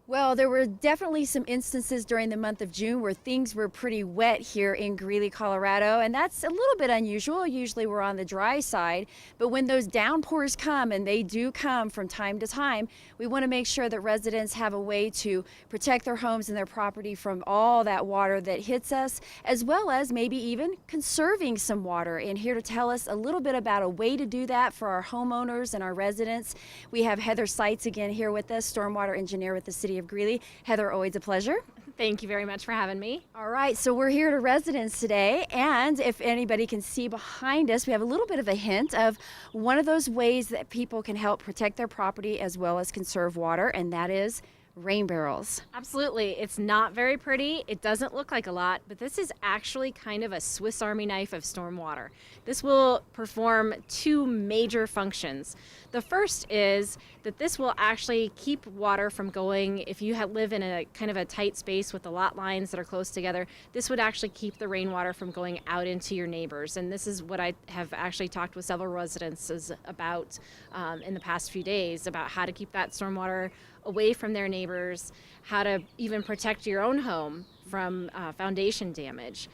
Well, there were definitely some instances during the month of June where things were pretty wet here in Greeley, Colorado, and that's a little bit unusual. Usually we're on the dry side, but when those downpours come, and they do come from time to time, we want to make sure that residents have a way to protect their homes and their property from all that water that hits us, as well as maybe even conserving some water. And here to tell us a little bit about a way to do that for our homeowners and our residents, we have Heather Seitz again here with us, stormwater engineer with the City of Greeley. Heather, always a pleasure. Thank you very much for having me. All right, so we're here to residents today, and if anybody can see behind us, we have a little bit of a hint of one of those ways that people can help protect their property as well as conserve water, and that is rain barrels. Absolutely. It's not very pretty. It doesn't look like a lot, but this is actually kind of a Swiss Army knife of stormwater. This will perform two major functions. The first is that this will actually keep water from going, if you live in a kind of a tight space with the lot lines that are close together, this would actually keep the rainwater from going out into your neighbors. And this is what I have actually talked with several residents about in the past few days, about how to keep that stormwater away from their neighbors, how to even protect your own home from foundation damage.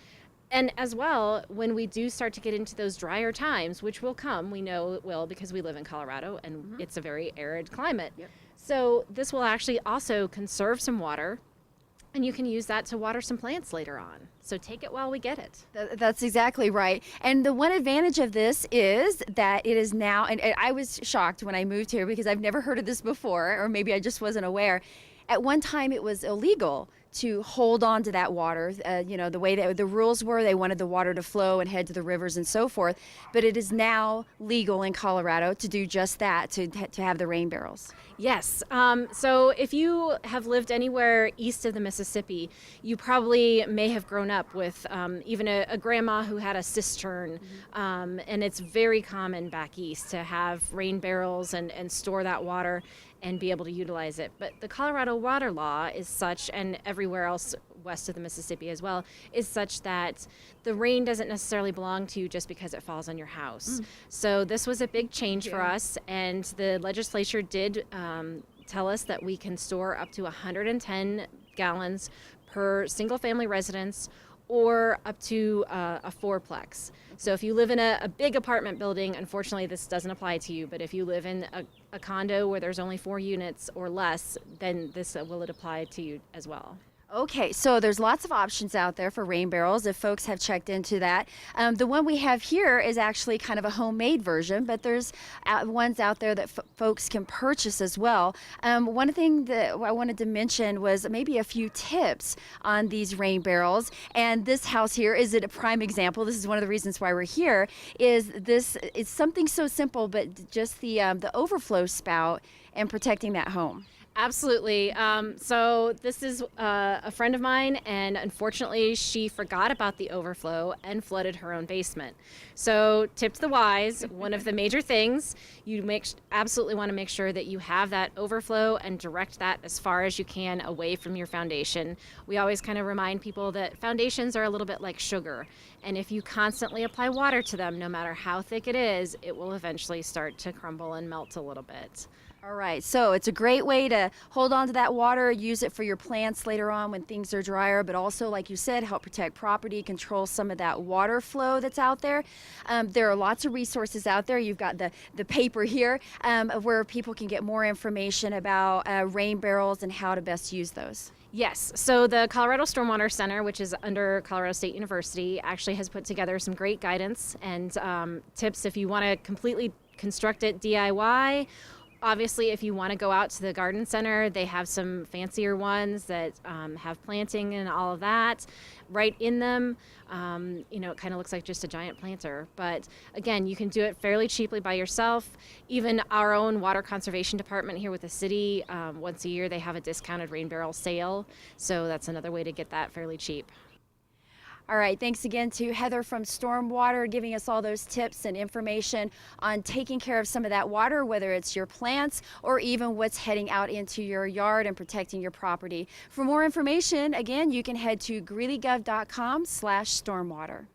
And as well, when we do start to get into those drier times, which will come, we know it will because we live in Colorado and it's a very arid climate. Yep. So this will actually also conserve some water, and you can use that to water some plants later on. So take it while we get it. That's exactly right. And the one advantage of this is that it is now, and I was shocked when I moved here because I've never heard of this before, or maybe I just wasn't aware. At one time it was illegal to hold on to that water. The way that the rules were, they wanted the water to flow and head to the rivers and so forth. But it is now legal in Colorado to do just that, to have the rain barrels. Yes. So if you have lived anywhere east of the Mississippi, you probably may have grown up with even a grandma who had a cistern. And it's very common back east to have rain barrels and store that water and be able to utilize it. But the Colorado water law is such, and everywhere else west of the Mississippi as well, is such that the rain doesn't necessarily belong to you just because it falls on your house. So this was a big change for us, and the legislature did tell us that we can store up to 110 gallons per single family residence or up to a fourplex. So if you live in a big apartment building, unfortunately this doesn't apply to you, but if you live in a condo where there's only 4 units or less, then this will apply to you as well. Okay, so there's lots of options out there for rain barrels if folks have checked into that. The one we have here is actually kind of a homemade version, but there's ones out there that folks can purchase as well. One thing that I wanted to mention was maybe a few tips on these rain barrels. And this house here is a prime example. This is one of the reasons why we're here. Is something so simple, but just the overflow spout and protecting that home. Absolutely. So this is a friend of mine, and unfortunately she forgot about the overflow and flooded her own basement. So tip to the wise, one of the major things, you absolutely want to make sure that you have that overflow and direct that as far as you can away from your foundation. We always kind of remind people that foundations are a little bit like sugar, and if you constantly apply water to them, no matter how thick it is, it will eventually start to crumble and melt a little bit. All right, so it's a great way to hold on to that water, use it for your plants later on when things are drier, but also, like you said, help protect property, control some of that water flow that's out there. There are lots of resources out there. You've got the paper here where people can get more information about rain barrels and how to best use those. Yes, so the Colorado Stormwater Center, which is under Colorado State University, actually has put together some great guidance and tips if you want to completely construct it DIY. Obviously, if you want to go out to the garden center, they have some fancier ones that have planting and all of that right in them. It kind of looks like just a giant planter. But again, you can do it fairly cheaply by yourself. Even our own water conservation department here with the city, once a year they have a discounted rain barrel sale. So that's another way to get that fairly cheap. All right, thanks again to Heather from Stormwater giving us all those tips and information on taking care of some of that water, whether it's your plants or even what's heading out into your yard and protecting your property. For more information, again, you can head to greeleygov.com/stormwater.